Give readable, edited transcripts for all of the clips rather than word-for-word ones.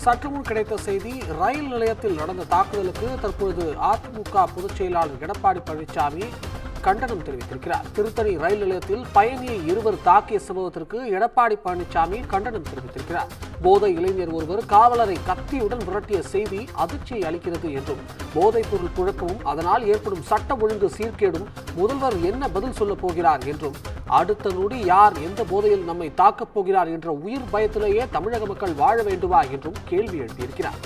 சற்று முன் கிடைத்த செய்தி, ரயில் நிலையத்தில் நடந்த தாக்குதலுக்கு தற்பொழுது அதிமுக பொதுச் செயலாளர் எடப்பாடி பழனிசாமி கண்டனம் தெரிவித்திருக்கிறார். திருத்தணி ரயில் நிலையத்தில் பயணியை இருவர் தாக்கிய சம்பவத்திற்கு எடப்பாடி பழனிசாமி கண்டனம் தெரிவித்திருக்கிறார். போதை இளைஞர் ஒருவர் காவலரை கத்தியுடன் விரட்டிய செய்தி அதிர்ச்சியை அளிக்கிறது என்றும், போதைப் பொருள் புழக்கமும் அதனால் ஏற்படும் சட்ட ஒழுங்கு சீர்கேடும் முதல்வர் என்ன பதில் சொல்லப் போகிறார் என்றும், அடுத்த நொடி யார் எந்த போதையில் நம்மை தாக்கப் போகிறார் என்ற உயிர் பயத்திலேயே தமிழக மக்கள் வாழ வேண்டுமா என்றும் கேள்வி எழுப்பியிருக்கிறார்.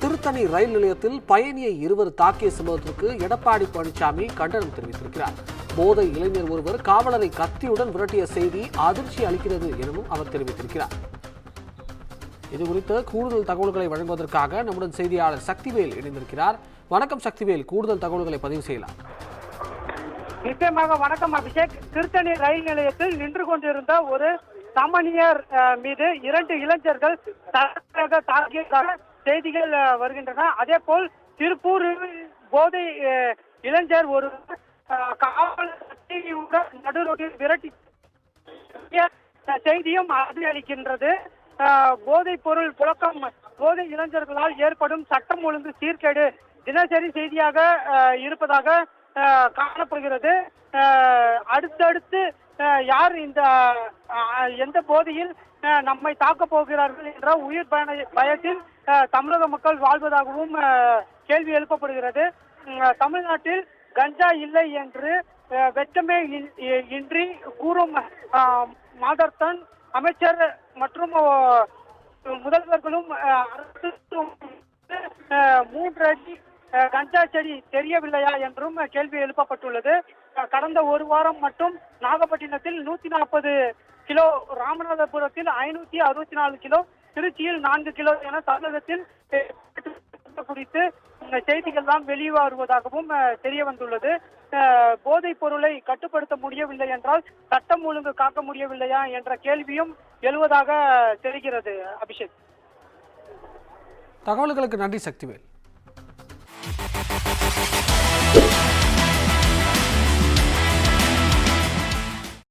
திருத்தணி ரயில் நிலையத்தில் பயணியை இருவர் தாக்கிய சம்பவத்திற்கு எடப்பாடி பழனிசாமி கண்டனம் தெரிவித்திருக்கிறார். போதை இளைஞர் ஒருவர் காவலரை கத்தியுடன் விரட்டிய செய்தி அதிர்ச்சி அளிக்கிறது எனவும் அவர் தெரிவித்திருக்கிறார். இதுகுறித்து கூடுதல் தகவல்களை வழங்குவதற்காக நம்முடன் செய்தியாளர் சக்திவேல் இணைந்திருக்கிறார். வணக்கம் சக்திவேல், கூடுதல் தகவல்களை பதிவு செய்யலாம். நிச்சயமாக வணக்கம் அபிஷேக். திருத்தணி ரயில் நிலையத்தில் நின்று கொண்டிருந்த ஒரு சாமானியர் மீது 2 இளைஞர்கள் தாக்கியதாக செய்திகள் வருகின்றன. அதே போல் திருப்பூர் போதை இளைஞர் ஒரு நடுரோட்டில் விரட்டி செய்தியும் அளிக்கின்றது. போதைப் பொருள் புழக்கம், போதை இளைஞர்களால் ஏற்படும் சட்டம் ஒழுங்கு சீர்கேடு தினசரி செய்தியாக இருப்பதாக காணப்படுகிறது. அடுத்தடுத்து யார் எந்த போதையில் நம்மை தாக்கப் போகிறார்கள் என்ற உயிர் பயத்தில் தமிழக மக்கள் வாழ்வதாகவும் கேள்வி எழுப்பப்படுகிறது. தமிழ்நாட்டில் கஞ்சா இல்லை என்று வெட்கமே இன்றி கூறும் மாதர்த்தன் அமைச்சர் மற்றும் முதல்வர்களும் அரசு 3 அடி கஞ்சா செடி தெரியவில்லையா என்றும் கேள்வி எழுப்பப்பட்டுள்ளது. கடந்த ஒரு வாரம் மட்டும் நாகப்பட்டினத்தில் 140 கிலோ, ராமநாதபுரத்தில் 564 கிலோ, திருச்சியில் 4 கிலோ என தமிழகத்தில் குறித்து செய்திகள் தான் வெளிவருவதாகவும் தெரிய வந்துள்ளது. போதைப் பொருளை கட்டுப்படுத்த முடியவில்லை என்றால் சட்டம் ஒழுங்கு காக்க முடியவில்லையா என்ற கேள்வியும் எழுவதாக தெரிகிறது. அபிஷேக், தகவல்களுக்கு நன்றி சக்திவேல்.